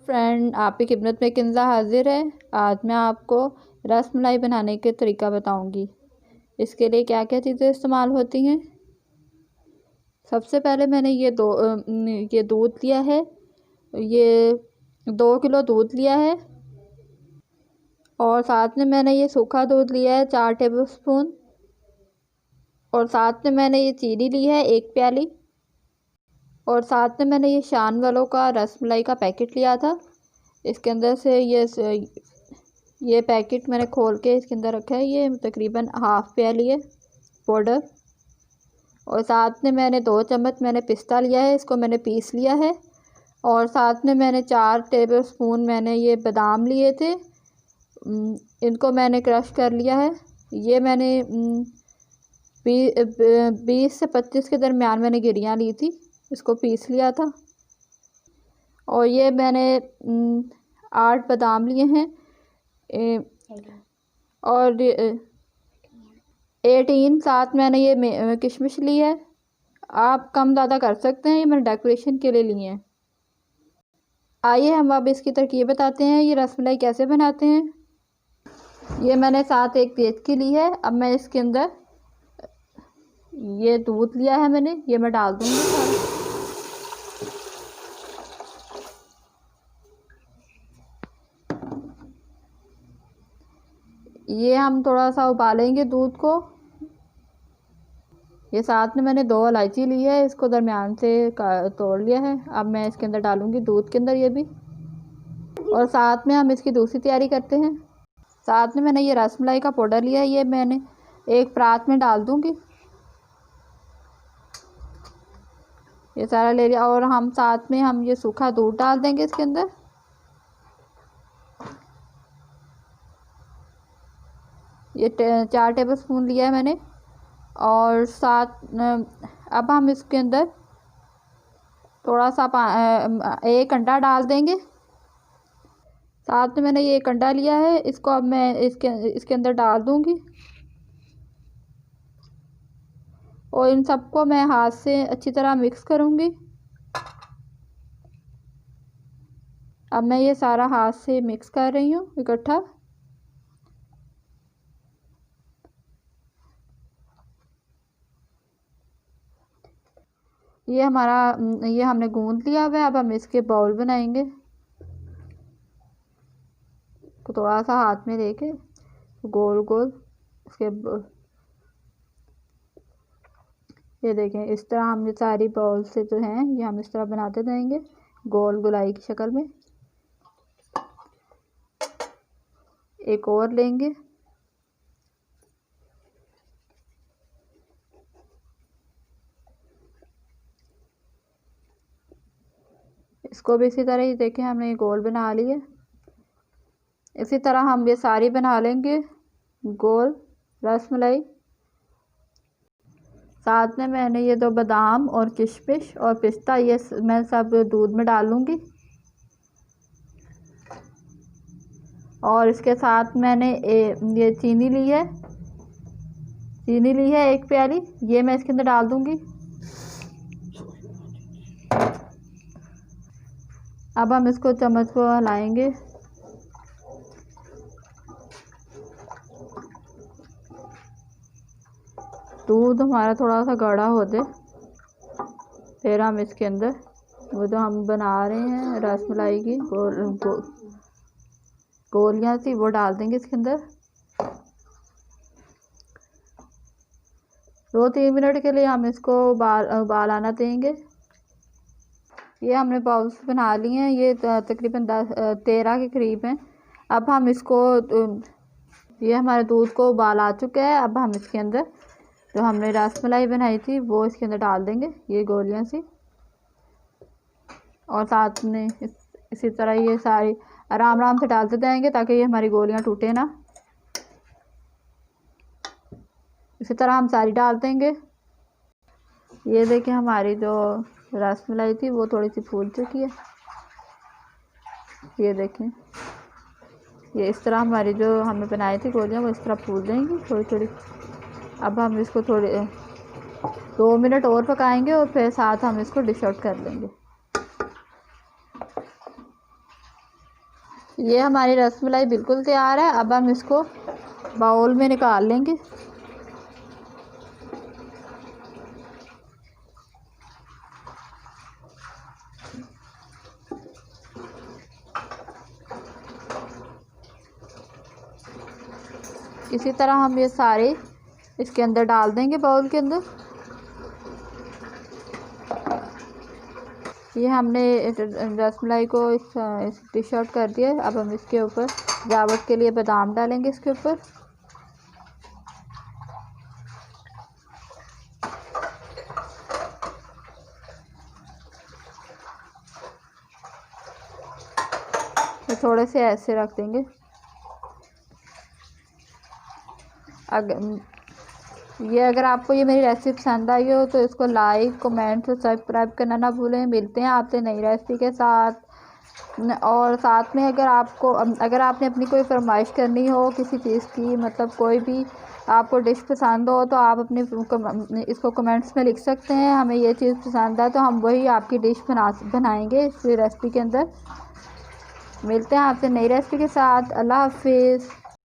Friend, आपकी खिदमत में किंज़ा हाजिर है। आज मैं आपको रसमलाई बनाने के तरीका बताऊंगी। इसके लिए क्या क्या चीज़ें इस्तेमाल होती हैं। सबसे पहले मैंने ये दूध लिया है। ये 2 किलो दूध लिया है और साथ में मैंने ये सूखा दूध लिया है 4 टेबलस्पून। और साथ में मैंने ये चीनी ली है 1 प्याली। और साथ में मैंने ये शान वालों का रसमलाई का पैकेट लिया था। इसके अंदर से ये पैकेट मैंने खोल के इसके अंदर रखा है। ये तकरीबन हाफ़ प्याली है पाउडर। और साथ में मैंने 2 चम्मच मैंने पिस्ता लिया है, इसको मैंने पीस लिया है। और साथ में मैंने 4 टेबलस्पून मैंने ये बादाम लिए थे, इनको मैंने क्रश कर लिया है। ये मैंने 20 से 25 के दरमियान मैंने गिरियाँ ली थी, इसको पीस लिया था। और ये मैंने 8 बादाम लिए हैं और 18 साथ मैंने ये किशमिश ली है। आप कम ज़्यादा कर सकते हैं, ये मैंने डेकोरेशन के लिए लिए हैं। आइए हम अब इसकी तरकीब बताते हैं, ये रसमलाई कैसे बनाते हैं। ये मैंने साथ एक देचकी ली है। अब मैं इसके अंदर ये दूध लिया है मैंने, ये मैं डाल दूँगी सारा। ये हम थोड़ा सा उबालेंगे दूध को। ये साथ में मैंने 2 इलायची ली है, इसको दरमियान से तोड़ लिया है। अब मैं इसके अंदर डालूंगी दूध के अंदर ये भी। और साथ में हम इसकी दूसरी तैयारी करते हैं। साथ में मैंने ये रसमलाई का पाउडर लिया है, ये मैंने एक परात में डाल दूंगी। ये सारा ले लिया। और हम साथ में हम ये सूखा दूध डाल देंगे इसके अंदर। ये 4 टेबलस्पून लिया है मैंने। और साथ अब हम इसके अंदर थोड़ा सा 1 अंडा डाल देंगे। साथ में मैंने ये 1 अंडा लिया है, इसको अब मैं इसके अंदर डाल दूंगी। और इन सबको मैं हाथ से अच्छी तरह मिक्स करूंगी। अब मैं ये सारा हाथ से मिक्स कर रही हूँ इकट्ठा। ये हमने गूंद लिया हुआ है। अब हम इसके बाउल बनाएंगे। तो थोड़ा सा हाथ में लेके गोल गोल इसके ये देखें, इस तरह हम ये सारी बाउल से जो हैं ये हम इस तरह बनाते जाएंगे गोल गोलाई की शक्ल में। एक और लेंगे। इसको भी इसी तरह ही देखें, हमने ये गोल बना लिया। इसी तरह हम ये सारी बना लेंगे गोल रसमलाई। साथ में मैंने ये 2 बादाम और किशमिश और पिस्ता ये मैं सब दूध में डालूंगी। और इसके साथ मैंने ये चीनी ली है 1 प्याली, ये मैं इसके अंदर डाल दूंगी। अब हम इसको चम्मच को हिलाएंगे। दूध हमारा थोड़ा सा गाढ़ा हो जाए, फिर हम इसके अंदर वो जो हम बना रहे हैं रसमलाई की गोलियां सी वो डाल देंगे इसके अंदर। 2-3 मिनट के लिए हम इसको उबाल आना देंगे। ये हमने बाउल्स बना लिए हैं, ये तकरीबन 13 के करीब हैं। अब हम इसको ये हमारे दूध को उबाल आ चुका है। अब हम इसके अंदर जो हमने रसमलाई बनाई थी वो इसके अंदर डाल देंगे, ये गोलियां सी। और साथ में इसी तरह ये सारी आराम आराम से डालते जाएंगे ताकि ये हमारी गोलियां टूटे ना। इसी तरह हम सारी डाल देंगे। ये देखिए, हमारी जो रसमलाई थी वो थोड़ी सी फूल चुकी है। ये देखें, ये इस तरह हमारी जो हमने बनाई थी गोलियां वो इस तरह फूल जाएंगी थोड़ी थोड़ी। अब हम इसको थोड़े 2 मिनट और पकाएंगे और फिर साथ हम इसको डिश आउट कर लेंगे। ये हमारी रसमलाई बिल्कुल तैयार है। अब हम इसको बाउल में निकाल लेंगे। इसी तरह हम ये सारे इसके अंदर डाल देंगे, बाउल के अंदर। ये हमने रसमलाई को इस डिश आउट कर दिया। अब हम इसके ऊपर सजावट के लिए बादाम डालेंगे इसके ऊपर। तो थोड़े से ऐसे रख देंगे। अगर आपको ये मेरी रेसिपी पसंद आई हो तो इसको लाइक, कमेंट और सब्सक्राइब करना ना भूलें। मिलते हैं आपसे नई रेसिपी के साथ। और साथ में अगर आपने अपनी कोई फरमाइश करनी हो किसी चीज़ की, मतलब कोई भी आपको डिश पसंद हो, तो आप इसको कमेंट्स में लिख सकते हैं। हमें ये चीज़ पसंद है तो हम वही आपकी डिश बनाएंगे इस रेसिपी के अंदर। मिलते हैं आपसे नई रेसिपी के साथ। अल्लाह हाफिज़।